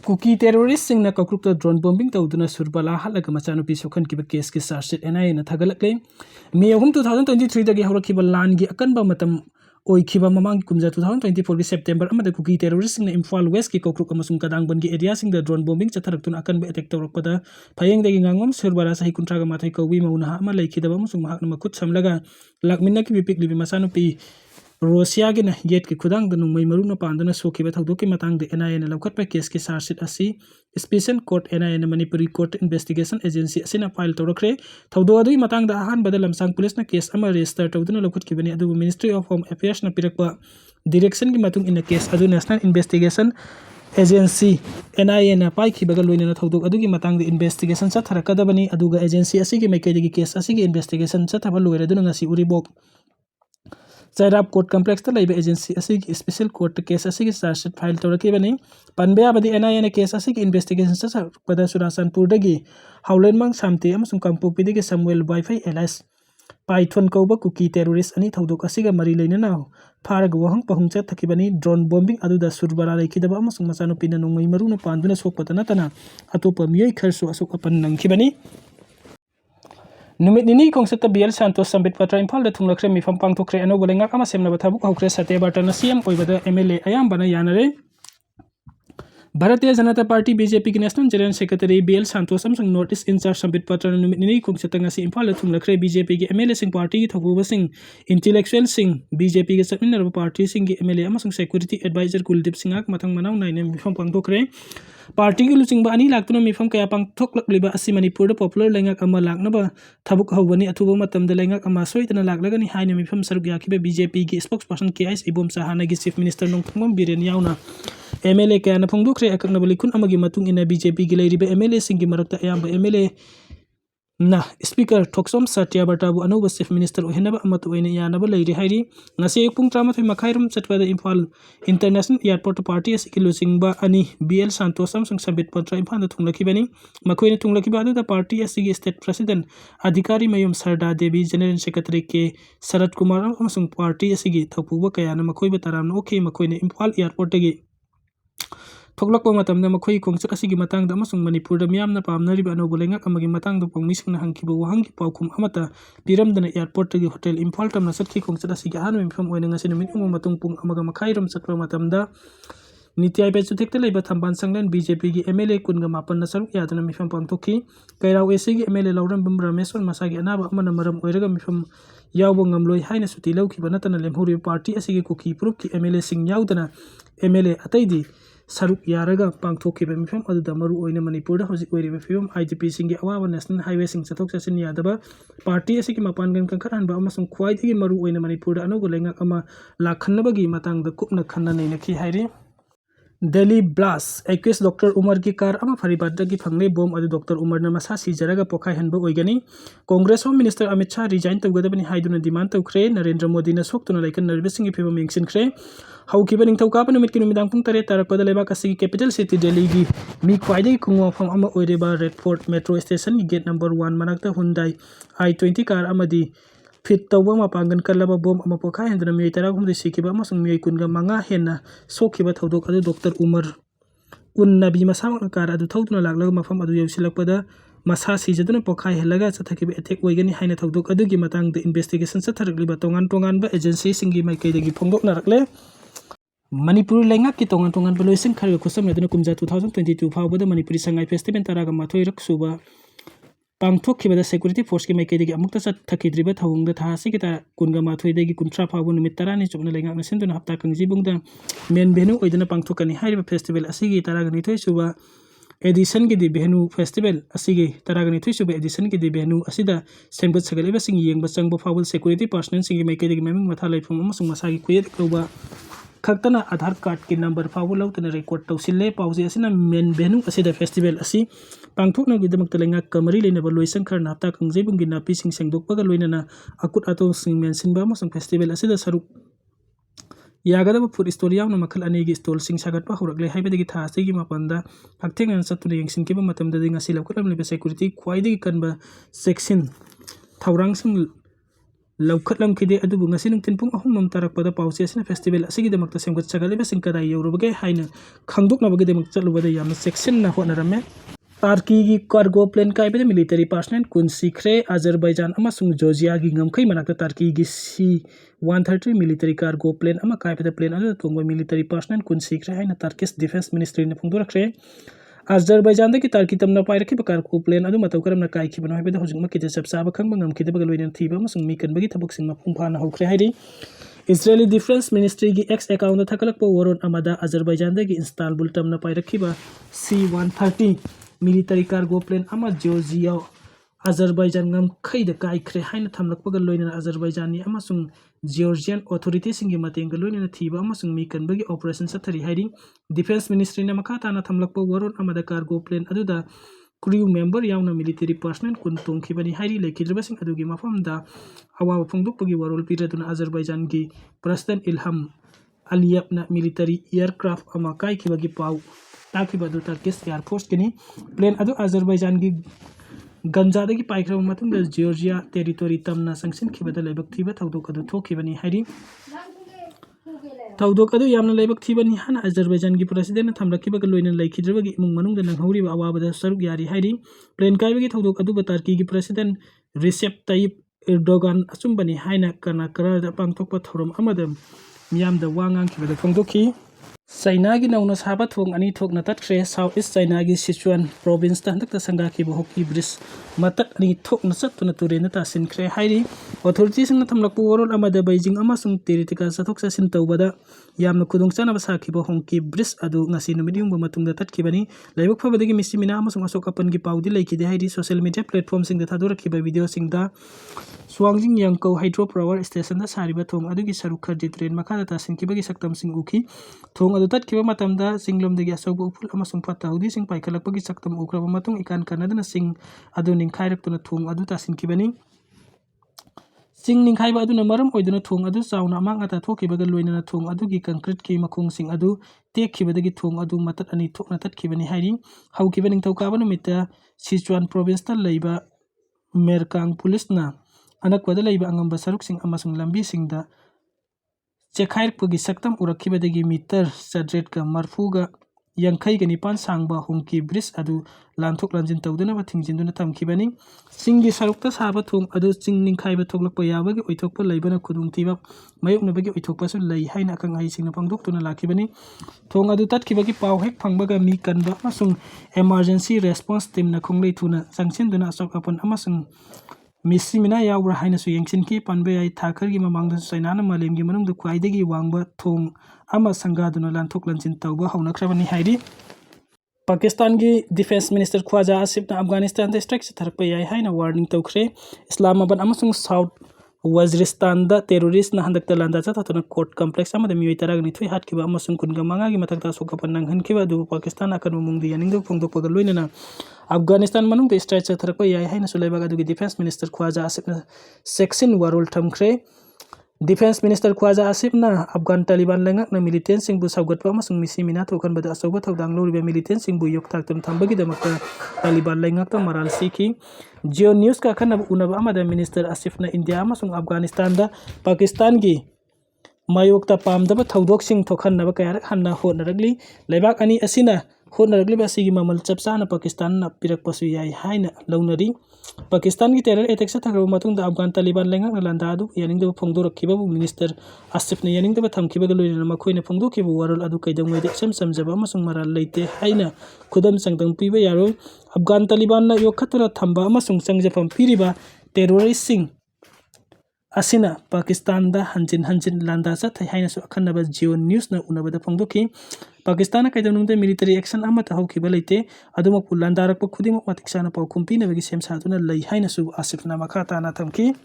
cookie terrorist सिंह कक्रुक drone bombing तौदुना सुरबला हलग मचानुपी सोखनकिबा केस के चार्जशीट एनआईए ना थगलकले मे 2023 दगी हौरखिबा लान गी अकनबा मतम ओइखिबा ममांग कुमजा 2024 की सेप्टेम्बर अमदा कुकी टेररिस्ट सिंह इम्फाल वेस्ट की कक्रुक अमसुंग कदांगबन की एरिया सिंह ड्रोन बॉम्बिंग चथरक्तुना अकनबा अटैक तौरकपदा फयेंग दगी nganगम सुरबला सही कुंट्रागा माथै कौबी मौना अमा लैखिदबा अमसुंग महकना मखुत समलगा लाकमिना की बिपिक लिबि मचानुपी रोसिया की गेट की खुदांग नुंगमई मरुना पांदना सोखिबा थौदोक की मतंग एनआईए ने लौखटपा केस की चार्जशीट असी स्पेशल कोर्ट एनआईए ने मणिपुरी कोर्ट इन्वेस्टिगेशन एजेंसी असिना फाइल तौरखरे थौदो अदुई मतंग अहानबदा लमसांग पुलिस ना केस अमा रजिस्टर तौदुना लौखटखिबनी अदुबु मिनिस्ट्री ऑफ होम अफेयर्स ना पिरकपा डायरेक्शन की मतुंग इन केस अदु नेशनल इन्वेस्टिगेशन एजेंसी एनआईए ना पाइखिबगा लोइना थौदोक अदुगी मतंग इन्वेस्टिगेशन चथरकदबनी अदुगा एजेंसी असिगी मैकेदगी केस असिगी इन्वेस्टिगेशन चथबा लोइरदुना ngasi uribok चाइराब कोर्ट कम्प्लेक्स लेब एजेंसी असिगी स्पेशल कोर्ट केस असिगी चार्जशीट फाइल तौरखिबनी पनबेयाबदी एनआईए ने केस असिगी इन्वेस्टिगेशन चथरकपदा चुराचानपुरदगी हाउलेनमंग सामते अमसुंग कांपोक्पीदगी समुएल वाइफाई एलाइस पाइथोन कौबा कुकी टेररिस्ट अनि थौदोक असिगा मरी लेनना फारग वहंग पहुंग चथखिबनी ड्रोन बॉम्बिंग अदुदा सुरबरा लैखिदबा अमसुंग मचानुपीना नुंगमई मरुना पांदुना सोकपता नतना अतोपा मियोय खरसु असुक अपन नंगखिबनी नुमित निनी कोंगसत बीएल सांतोस संबित पत्र इम्फाल थुंगलखरे मिफम पांगथोखरे अनौब लेंगाक अमा सेमनबा थाबुक हौखरे सत्यबार्टन सीएम ओइबदा एमएलए अयामबना यानरे भारतीय जनता पार्टी बीजेपी की national general secretary BL Santhosh अमसुंग north east in-charge Sambit Patra नुमित निनी कोंगसत ngasi इम्फाल थुंगलखरे बीजेपी की एमएलए सिंह पार्टी की थौबुब सिंह इंटेलेक्चुअल सिंह बीजेपी के चटमिनरबा पार्टी सिंह की एमएलए अमसुंग सेक्यूरिटी एडवाइजर कुलदीप सिंहक मथंग मनाव नाइने मिफम पांगथोखरे पार्टी की लुचिंगबा अनि लाक्तुना मिफम कया पांगथोकलकलिबा असि मणिपुर पॉपुलर लेंगाक अमा लाक्नबा थबुक हौबनी अथुबा मतमदा लेंगाक अमा सोइतना लाक्लगनी हाइने मिफम सरुक याखिबा बीजेपी की स्पोक्सपर्सन केएस इबोम साहाना की चीफ मिनिस्टर नोंथंगम बिरेन यावना एमएलए कया ना फोंदोखरे अककनबा लिखुन अमगी मतुंग इन बीजेपी की लेरिबा एमएलए सिंह की मरकता अयामबा एमएलए ना स्पीकर थोक्सोम सत्याबार्टाबु अनौबा चीफ मिनिस्टर ओहेनबा अमत ओइने यानबा लेरि हाइरि ngasi पुंग 13 मखाइरम चटपदा इम्फाल इंटरनेशनल एयरपोर्ट पार्टी असि लुचिंगबा अनि बीएल सांतोस अमसुंग संबित पत्र इम्फाल थुंगलखिबनी मखोइने थुंगलखिबा अदुदा पार्टी असि स्टेट प्रेसिडेंट अधिकारी मयुम सरदा देवी जनरल सेक्रेटरी के शरद कुमार अमसुंग पार्टी असि थौपुबा कयाना मखोइबा तरामना ओखे मखोइने इम्फाल एयरपोर्ट थोकलकपा मतमदा मखोइ खोंगचत असिगी मतंगदा अमसुंग मणिपुरदा मियामना पामनरिबा अनौब लेंगाक अमगी मतंगदा पोंगमिसिंगना हंखिबा वहंगी पाउखुम अमता पिरमदना एयरपोर्टगी होटल इम्फाल तमना चटखि खोंगचत असिगी अहान मिफम ओइना ngasi नुमित उम मतुंग पुंग अमगा मखाइरम चटपा मतमदा नीति आयोग चुथेक्ता लेबा थंबान संगलन बीजेपी की एमएलए कुनगा मापन सरुक यादना मिफम पांगथोखि कैराव एसी की एमएलए लौरम रमेश्वर मसागी अनाबा अमना मरम ओइरगा मिफम यावबो ngamloi haina suti लौखिबा नतना लेमहुरि पार्टी असिगी कुकी प्रूफ की एमएलए सिंह यावदना एमएलए अतैदी सरुक यारगा पांगथोखिबा मिफम अदुदा मरु ओइना मणिपुरदा हजिक ओइरिबा फिवम आईटीपी सिंह की अवाबा नेशनल हाईवे सिंह चथोक चसिन यादबा पार्टी असिगी मपानगन कंखरहनबा अमसुंग ख्वाइदगी मरु ओइना मणिपुरदा अनौब लेंगाक अमा लाखन्नबगी मतंगदा कुपना खन्ना नैनखि हाइरि Delhi blast accused doctor Umar की कार अमा फरीबादगी फंगले बोम अदु डॉक्टर उमर न मसा सिजरगा पोखाइहनबा ओइगनी Congress home minister Amit Shah resign तौगदबनी हाइदुना डिमांड तौखरे नरेंद्र मोदी न सोक्तुना लाइकन नरबिसिंग फिवम यंगसिनखरे हौखिबा निंगथौकाबा नुमित की नुमिदांग पुंग 3 तारकपदा लेबाक असिगी कैपिटल सिटी दिल्ली की मी ख्वाइदगी खुंगवाफम अमा ओइरेबा रेड फोर्ट मेट्रो स्टेशन की गेट नंबर 1 मनाक्ता हुंडई i20 कार अमदी फिट तौबा मपांगन कलबा बोम अमा पोखाइहनदना मियोय 13 सिखिबा अमसुंग मियोय कुनगा मंगा हेन्ना सोखिबा थौदोक अदु डॉक्टर उमर उन्नबी मसामक कार अदु थौदुना लाक्लगा मफम अदु यौसिलकपदा मसा सिजदुना पोखाइहलगा चथखिबा एटेक ओइगनी हाइना थौदोक अदुगी मतंगदा इन्वेस्टिगेशन चथरकलिबा तोंगान तोंगानबा एजेंसी सिंगी माइकैदगी फोंदोकनारकले मणिपुर लेंगाक की तोंगान तोंगानबा लोइसिंग खरगा खुसमनदुना कुमजा 2022 फावबदा मणिपुरी संगाई फेस्टिवल तरागा माथोय रकसुबा पांगथोखिबदा सिक्योरिटी फोर्स की मैकेदगी अमुक्ता चथखिद्रिबा थौंगदा थासिगी ता कुनगा माथोयदगी कुंथ्रा फावबा नुमित 10 चुपना लेंगाकना सिंदुना हप्ता कंजीबुंगदा मेन भेनु ओइदना पांगथोकनी हाइरिबा फेस्टिवल असिगी तरागा निथोय सुबा एडिशन की दि भेनु फेस्टिवल असिगी तरागा निथोय सुबा एडिशन की दि भेनु असिदा सेमगत सगलेबा सिंग येंगबा चंगबा फावल सिक्योरिटी पर्सनल सिंगी मैकेदगी मेमिंग मथा लैफुम अमसुंग मसागी कुयेद कौबा खक्तना आधार कार्ड की नंबर फावो लौतना रिकॉर्ड तौसिले पाउजे असिना मेन भेनु असिदा फेस्टिवल असि पांगथोकनागिदमक्ता लेंगा कमरी लेनबा लोइसंग खरना हप्ता कंजेबुंगी नापी सिंग सेंगदोकपगा लोइनना अकुट अतो सिंग मेंसिनबा अमसुंग फेस्टिवल असिदा सरुक यागदबा food store यावना मखल अनेगी stall Singh सागतपा हौरकले हाइबदगी थासिगी मापनदा हक्थेंगन चतुना यंगसिनकिबा मतमददि ngasi लौखटलमलिबा security ख्वाइदगी कनबा section थौरांग Singh लौखटलमखिदे अदुबु ngasi nungtin pung 3 tarakpada pause asina festival asigi demakta semgat chagaleba singkada yorubage haina khangdoknabage demak chalubada yamna section na honarame Turkey gi cargo plane kaibede military personnel kun sikre Azerbaijan amasung Georgia gi ngamkhai manakta Turkey gi C-130 military cargo plane ama kaibede plane adu tongba military personnel kun sikre haina Turkish defense ministry na phungdurakre Azerbaijan da ki Turkey tamna pairaki ba cargo plane adu matau karamna kai khibano haibeda hujungma kite chapsaba khangba ngamkhide ba loinen thiba amasung mi kanbagi thabuk singma phungphana hokre hairi Israeli Defense Ministry gi X account thakalak po waron amada Azerbaijan da gi Istanbul tamna pairaki ba C-130 military cargo plane ama Georgia Azerbaijan ngam khaida kai khre haina thamlakpaga loina Azerbaijan ni amasung Georgian authorities singi matenga loina thiba amasung mi kanbagi operation sathari hairi defense ministry na makata na thamlakpa waron amada cargo plane aduda crew member yauna military personnel kun tongkhibani hairi lekhidrabasing adugi mafamda awa phungdukpagi warol piraduna Azerbaijan gi president Ilham Aliyev na military aircraft ama kai khibagi pau takiba do Turkish Air Force kini plane adu Azerbaijan gi ganja dagi paikra matungda Georgia territory tamna sanction khibada laibak thiba tawdok adu thokhibani hairi tawdok adu yamna laibak thibani hana Azerbaijan gi president thamrakiba ga loina laikhidrabagi imung manungda nanghori ba awabada saruk yari hairi plane kaibagi tawdok adu ba Turkey gi president Recep Tayyip Erdogan achumbani haina kana karada pangthokpa thorom amada miyamda wangang khibada phongdokhi China gi nauna saba thong ani thokna tatkre South East China gi Sichuan province ta handakta sanga ki hoki bridge matat ani thokna chatuna turena ta sinkre hairi authorities na thamlakpu warol amada Beijing amasung teritika sathok sa sin tawbada yamna khudung chana ba sakhi ba hongki bridge adu ngasi numiding ba matungda tatkibani laibak phabadagi misimina amasung asok apan gi paudi laikide hairi social media platform sing da thadura kiba video sing da Swangjing Yangko Hydro Power Station da sariba thong adugi sarukha train makada ta sinkibagi saktam sing ukhi thong adu tatkiba matamda singlomdagi asawba upul amasung patahudi sing paikalakpagi saktam ukraba matung ikan kanadana sing adu ningkhairakuna thong adu ta sinkibani sing ningkhaiba aduna maram oiduna thong adu chauna amang ata thokibaga loinana thong adugi concrete ki makhung sing adu tekhibadagi thong adu matat ani thokna tatkibani hairi haukiba ningthokaba numita Sichuan province ta leiba Merkang police na anakpada leiba angamba saruk sing amasung lambi sing da chekhairpagi saktam urakhibadagi meter 700 yankai ga nipan sangba hongki bridge adu lanthok lanjin tawduna ba thingjinduna tamkhibani singi sarukta saba thong adu chingning khaiba thoklakpa yabagi oithokpa leibana khudungtiba mayoknabagi oithokpa su lei haina akang hai singna pangdoktuna lakhibani thong adu tatkibagi paw hek phangbaga mi kanba amasung emergency response team na khonglei thuna sangchinduna asok apan amasung misimina yawra haina su yengsinki panbe ai thakargi mamangda sainana malemgi manungda khwaidagi wangba thong ama sangaduna lanthok lanchin tawba haunakhrabani hairi Pakistan gi defense minister Khwaja Asif na Afghanistan da strike tharakpa yai haina warning tawkhre Islamabad amasung South Waziristan da terrorist na handakta landa chathatuna court complex amada mioi taragni thui Hatkhiba amasung kunga manga gi matakta sokapan nanghankiba du Pakistan akan mumungdi yaningdo phongdokpaga loinana Afghanistan manung da strike tharakpa yai haina sulaibaga du defense minister Khwaja Asif na section warol thamkhre Defense Minister Khwaja Asif na Afghan Taliban lengak na militant sing bu saugatpa amasung misimina thokan bada asawba thodang loriba militant sing bu yok thaktum thambagi damakta Taliban lengak ta maral sikhi Geo News ka khanab unaba amada Minister Asif na India amasung Afghanistan da Pakistan gi mayokta pamdaba thodok sing thokhanaba kayarak hanna honaragli leibak ani asina honaragli basigi mamal chapsana Pakistan na pirakpasu yai haina launari Pakistan ki terror attack sa thakra matung da Afghan Taliban lengak na landa adu yaning da phongdorakhiba bu Minister Asif na yaning da thamkhiba loina makhoina phongdokhiba warol adu kaidangmai de samjaba amasung maral leite haina khudam sangdang piba yaro Afghan Taliban na yokhatura thamba amasung sangjafam piriba terrorist sing asina Pakistan da hanjin landa sa thai haina su akhanaba Geo News na unabada phongdokhi Pakistan na kaidamnungda military action amata hawkhiba leite aduma pulandarakpa khudimok matiksana pawkhumpi nabagi semsa tuna lei haina su Asif na makhata na thamki